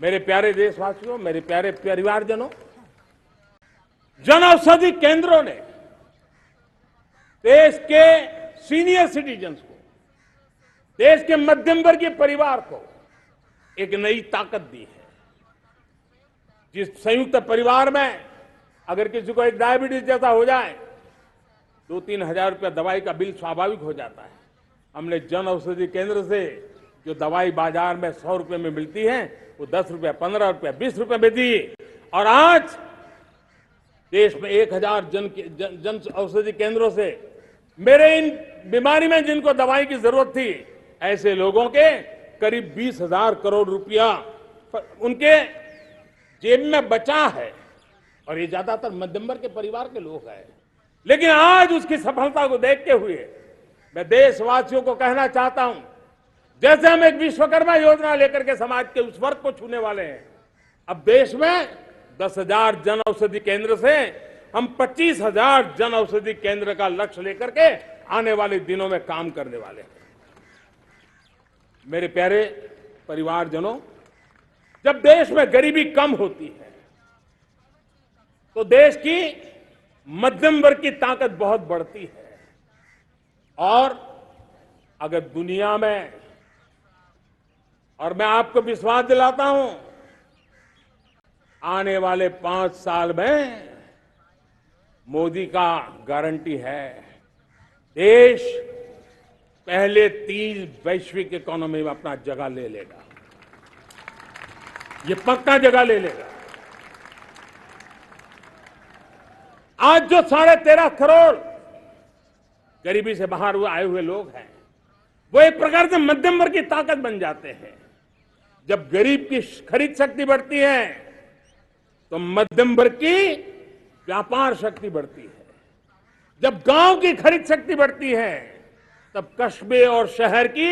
मेरे प्यारे देशवासियों, मेरे प्यारे परिवारजनों, जन औषधि केंद्रों ने देश के सीनियर सिटीजन्स को, देश के मध्यम वर्गीय परिवार को एक नई ताकत दी है। जिस संयुक्त परिवार में अगर किसी को एक डायबिटीज जैसा हो जाए, 2-3 हजार रुपया दवाई का बिल स्वाभाविक हो जाता है। हमने जन औषधि केंद्र से जो दवाई बाजार में 100 रुपए में मिलती है, वो 10 रुपया, 15 रुपया, 20 रुपए में दी। और आज देश में 1000 जन औषधि केंद्रों से मेरे इन बीमारी में जिनको दवाई की जरूरत थी, ऐसे लोगों के करीब 20,000 करोड़ रुपया उनके जेब में बचा है। और ये ज्यादातर मध्यम वर्ग के परिवार के लोग हैं। लेकिन आज उसकी सफलता को देखते हुए मैं देशवासियों को कहना चाहता हूं, जैसे हम एक विश्वकर्मा योजना लेकर के समाज के उस वर्ग को छूने वाले हैं, अब देश में 10,000 जन औषधि केंद्र से हम 25,000 जन औषधि केंद्र का लक्ष्य लेकर के आने वाले दिनों में काम करने वाले हैं। मेरे प्यारे परिवारजनों, जब देश में गरीबी कम होती है तो देश की मध्यम वर्ग की ताकत बहुत बढ़ती है। और अगर दुनिया में, और मैं आपको विश्वास दिलाता हूं, आने वाले 5 साल में मोदी का गारंटी है, देश पहले 3 वैश्विक इकोनॉमी में अपना जगह ले लेगा। ये पक्का जगह ले लेगा। आज जो 13.5 करोड़ गरीबी से बाहर आए हुए लोग हैं, वो एक प्रकार से मध्यम वर्ग की ताकत बन जाते हैं। जब गरीब की खरीद शक्ति बढ़ती है तो मध्यम वर्ग की व्यापार शक्ति बढ़ती है। जब गांव की खरीद शक्ति बढ़ती है तब कस्बे और शहर की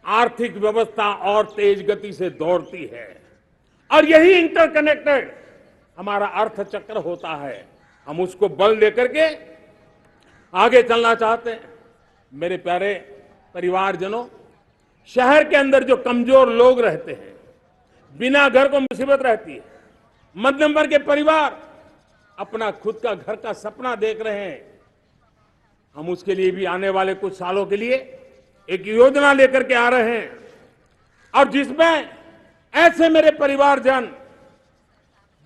आर्थिक व्यवस्था और तेज गति से दौड़ती है। और यही इंटरकनेक्टेड हमारा अर्थचक्र होता है। हम उसको बल देकर के आगे चलना चाहते हैं। मेरे प्यारे परिवारजनों, शहर के अंदर जो कमजोर लोग रहते हैं, बिना घर को मुसीबत रहती है, मध्यम वर्ग के परिवार अपना खुद का घर का सपना देख रहे हैं, हम उसके लिए भी आने वाले कुछ सालों के लिए एक योजना लेकर के आ रहे हैं। और जिसमें ऐसे मेरे परिवारजन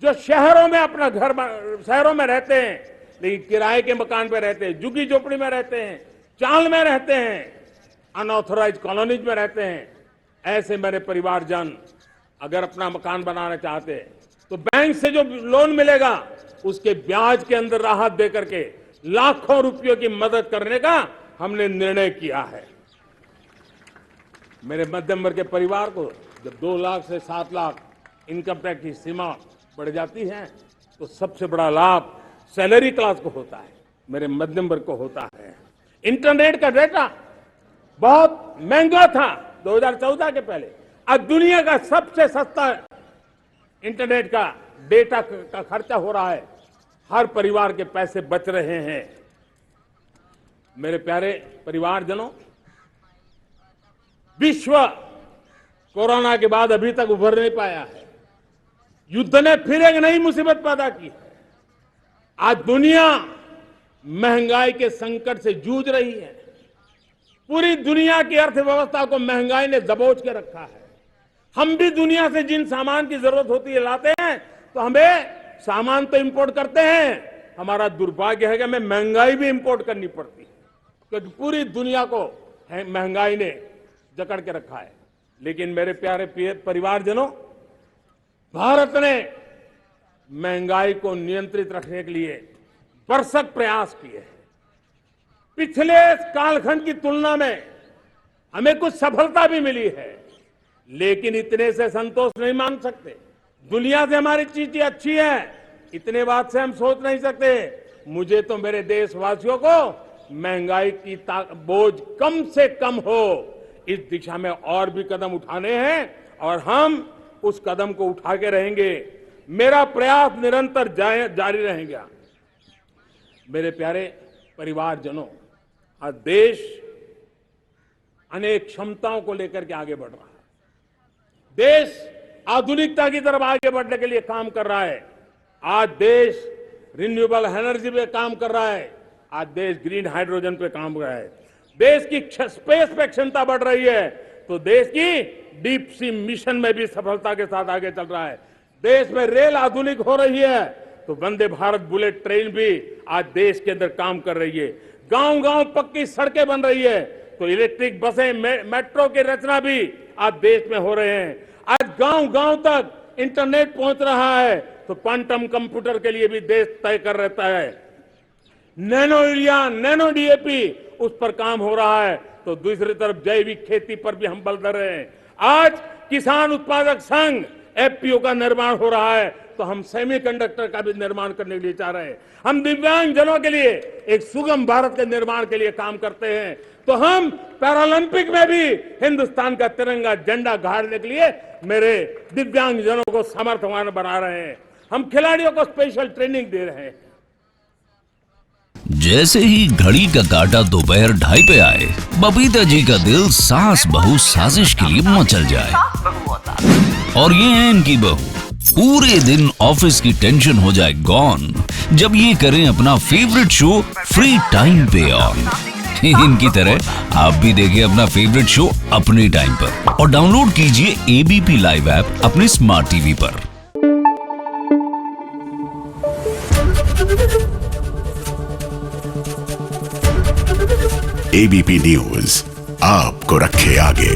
जो शहरों में अपना घर, शहरों में रहते हैं लेकिन किराए के मकान पे रहते हैं, झुग्गी झोपड़ी में रहते हैं, चाल में रहते हैं, अनऑथोराइज कॉलोनीज में रहते हैं, ऐसे मेरे परिवारजन अगर अपना मकान बनाना चाहते हैं तो बैंक से जो लोन मिलेगा उसके ब्याज के अंदर राहत देकर के लाखों रुपयों की मदद करने का हमने निर्णय किया है। मेरे मध्यम वर्ग के परिवार को जब 2 लाख से 7 लाख इनकम टैक्स की सीमा बढ़ जाती है तो सबसे बड़ा लाभ सैलरी क्लास को होता है, मेरे मध्यम वर्ग को होता है। इंटरनेट का डेटा बहुत महंगा था 2014 के पहले, आज दुनिया का सबसे सस्ता इंटरनेट का डेटा का खर्चा हो रहा है। हर परिवार के पैसे बच रहे हैं। मेरे प्यारे परिवारजनों, विश्व कोरोना के बाद अभी तक उभर नहीं पाया है। युद्ध ने फिर एक नई मुसीबत पैदा की है। आज दुनिया महंगाई के संकट से जूझ रही है। पूरी दुनिया की अर्थव्यवस्था को महंगाई ने दबोच के रखा है। हम भी दुनिया से जिन सामान की जरूरत होती है लाते हैं, तो हमें सामान तो इंपोर्ट करते हैं। हमारा दुर्भाग्य है कि हमें महंगाई भी इंपोर्ट करनी पड़ती है, क्योंकि पूरी दुनिया को महंगाई ने जकड़ के रखा है। लेकिन मेरे प्यारे परिवारजनों, भारत ने महंगाई को नियंत्रित रखने के लिए भरसक प्रयास किए हैं। पिछले कालखंड की तुलना में हमें कुछ सफलता भी मिली है, लेकिन इतने से संतोष नहीं मान सकते। दुनिया से हमारी चीजें अच्छी है, इतने बात से हम सोच नहीं सकते। मुझे तो मेरे देशवासियों को महंगाई की बोझ कम से कम हो, इस दिशा में और भी कदम उठाने हैं और हम उस कदम को उठा के रहेंगे। मेरा प्रयास निरंतर जारी रहेगा। मेरे प्यारे परिवारजनों, आज देश अनेक क्षमताओं को लेकर के आगे बढ़ रहा है। देश आधुनिकता की तरफ आगे बढ़ने के लिए काम कर रहा है। आज देश रिन्यूएबल एनर्जी पे काम कर रहा है। आज देश ग्रीन हाइड्रोजन पे काम कर रहा है। देश की स्पेस पे क्षमता बढ़ रही है, तो देश की डीप सी मिशन में भी सफलता के साथ आगे चल रहा है। देश में रेल आधुनिक हो रही है, तो वंदे भारत बुलेट ट्रेन भी आज देश के अंदर काम कर रही है। गांव गांव पक्की सड़कें बन रही है, तो इलेक्ट्रिक बसें, मेट्रो की रचना भी आज देश में हो रहे हैं। आज गांव गांव तक इंटरनेट पहुंच रहा है, तो क्वांटम कंप्यूटर के लिए भी देश तय कर रहता है। नैनो यूरिया, नैनो डीएपी, उस पर काम हो रहा है, तो दूसरी तरफ जैविक खेती पर भी हम बल दे रहे हैं। आज किसान उत्पादक संघ एफपीओ का निर्माण हो रहा है, तो हम सेमीकंडक्टर का भी निर्माण करने के लिए चाह रहे हैं। हम दिव्यांग जनों के लिए एक सुगम भारत के निर्माण के लिए काम करते हैं, तो हम पैरालंपिक में भी हिंदुस्तान का तिरंगा झंडा गाड़ने के लिए मेरे दिव्यांग जनों को समर्थवान बना रहे हैं। हम खिलाड़ियों को स्पेशल ट्रेनिंग दे रहे हैं। जैसे ही घड़ी का काटा दोपहर 2:30 पे आए, बबीता जी का दिल सास बहू साजिश के लिए मचल जाए। और ये है इनकी बहू, पूरे दिन ऑफिस की टेंशन हो जाए गॉन जब ये करें अपना फेवरेट शो फ्री टाइम पे ऑन। इनकी तरह आप भी देखिए अपना फेवरेट शो अपने टाइम पर और डाउनलोड कीजिए एबीपी लाइव ऐप अपने स्मार्ट टीवी पर। एबीपी न्यूज आपको रखे आगे।